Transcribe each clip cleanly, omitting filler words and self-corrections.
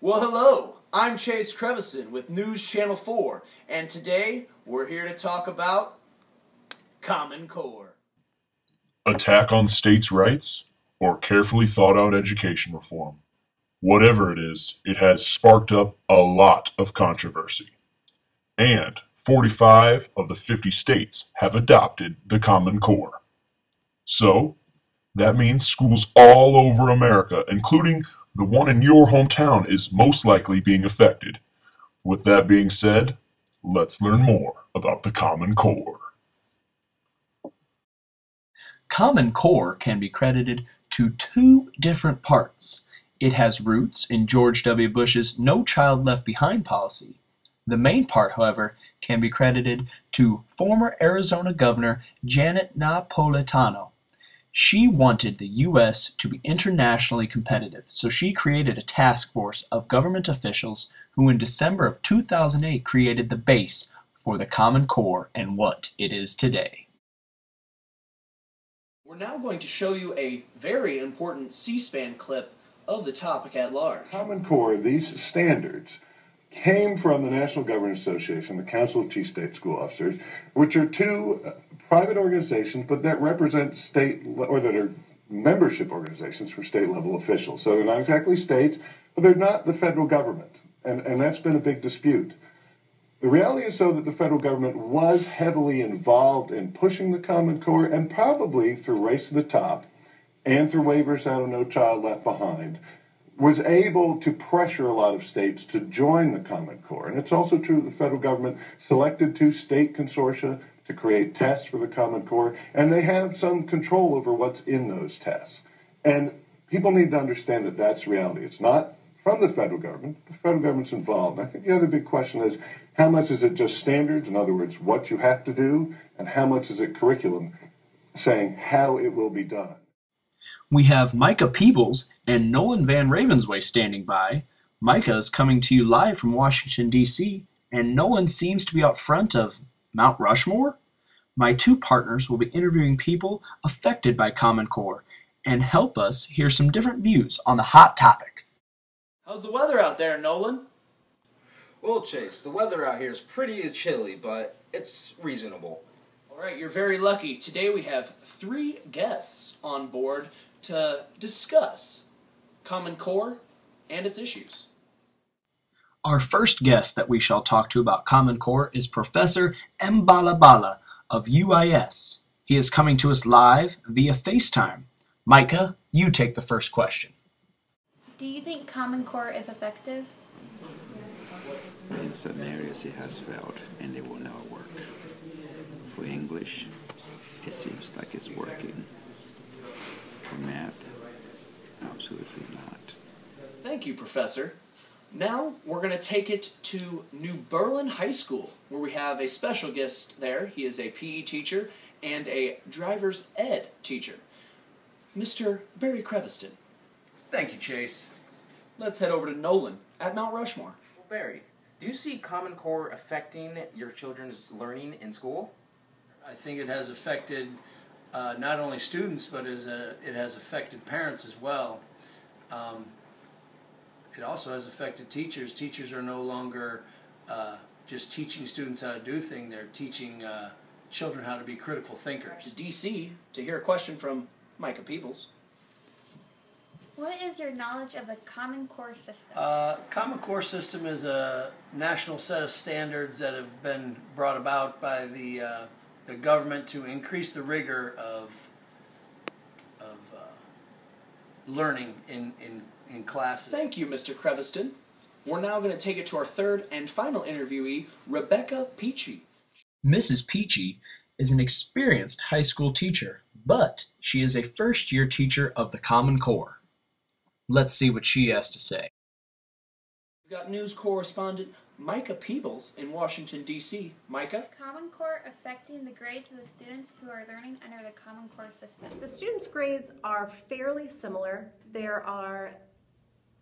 Well, hello, I'm Chase Creviston with News Channel 4, and today we're here to talk about Common Core. Attack on states' rights, or carefully thought out education reform. Whatever it is, it has sparked up a lot of controversy. And 45 of the 50 states have adopted the Common Core. So, that means schools all over America, including the one in your hometown, is most likely being affected. With that being said, let's learn more about the Common Core. Common Core can be credited to two different parts. It has roots in George W. Bush's No Child Left Behind policy. The main part, however, can be credited to former Arizona Governor Janet Napolitano. She wanted the U.S. to be internationally competitive, so she created a task force of government officials who in December of 2008 created the base for the Common Core and what it is today. We're now going to show you a very important C-SPAN clip of the topic at large. Common Core, these standards, came from the National Governors Association, the Council of Chief State School Officers, which are two private organizations, but that represent state, or that are membership organizations for state-level officials. So they're not exactly states, but they're not the federal government, and that's been a big dispute. The reality is, though, that the federal government was heavily involved in pushing the Common Core, and probably through Race to the Top and through waivers out of No Child Left Behind, was able to pressure a lot of states to join the Common Core. And it's also true that the federal government selected two state consortia to create tests for the Common Core, and they have some control over what's in those tests. And people need to understand that that's reality. It's not from the federal government. The federal government's involved. And I think the other big question is, how much is it just standards, in other words, what you have to do, and how much is it curriculum, saying how it will be done? We have Micah Peebles and Nolan Van Ravensway standing by. Micah is coming to you live from Washington, D.C., and Nolan seems to be out front of Mount Rushmore. My two partners will be interviewing people affected by Common Core and help us hear some different views on the hot topic. How's the weather out there, Nolan? Well, Chase, the weather out here is pretty chilly, but it's reasonable. All right, you're very lucky. Today we have 3 guests on board to discuss Common Core and its issues. Our first guest that we shall talk to about Common Core is Professor Mbalabala of UIS. He is coming to us live via FaceTime. Micah, you take the first question. Do you think Common Core is effective? In certain areas it has failed and it will never work. For English, it seems like it's working. For math, absolutely not. Thank you, Professor. Now we're going to take it to New Berlin High School, where we have a special guest there. He is a PE teacher and a driver's ed teacher, Mr. Barry Creviston. Thank you, Chase. Let's head over to Nolan at Mount Rushmore. Well, Barry, do you see Common Core affecting your children's learning in school? I think it has affected not only students, but it has affected parents as well. It also has affected teachers. Teachers are no longer just teaching students how to do things. They're teaching children how to be critical thinkers. To DC to hear a question from Micah Peebles. What is your knowledge of the Common Core system? Common Core system is a national set of standards that have been brought about by the government to increase the rigor of learning in classes. Thank you, Mr. Creviston. We're now going to take it to our third and final interviewee, Rebecca Peachy. Mrs. Peachy is an experienced high school teacher, but she is a first-year teacher of the Common Core. Let's see what she has to say. We've got news correspondent Micah Peebles in Washington, D.C. Micah? Common Core affecting the grades of the students who are learning under the Common Core system. The students' grades are fairly similar. There are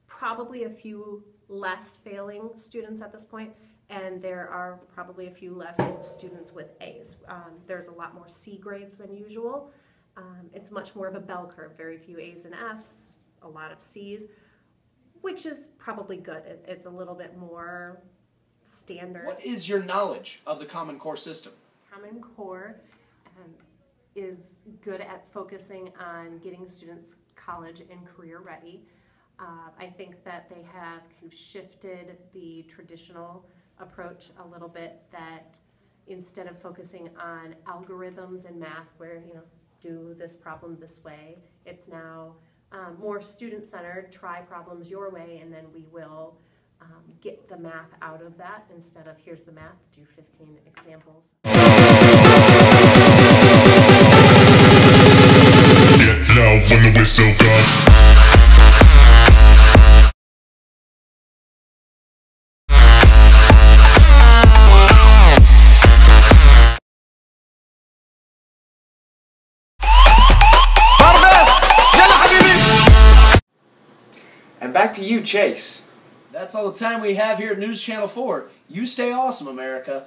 probably a few less failing students at this point, and there are probably a few less students with A's. There's a lot more C grades than usual. It's much more of a bell curve, very few A's and F's, a lot of C's. which is probably good. It's a little bit more standard. What is your knowledge of the Common Core system? Common Core is good at focusing on getting students college and career ready. I think that they have kind of shifted the traditional approach a little bit, that instead of focusing on algorithms and math where, do this problem this way, it's now more student-centered, try problems your way, and then we will get the math out of that instead of here's the math, do 15 examples. Now when the whistle goes. And back to you, Chase. That's all the time we have here at News Channel 4. You stay awesome, America.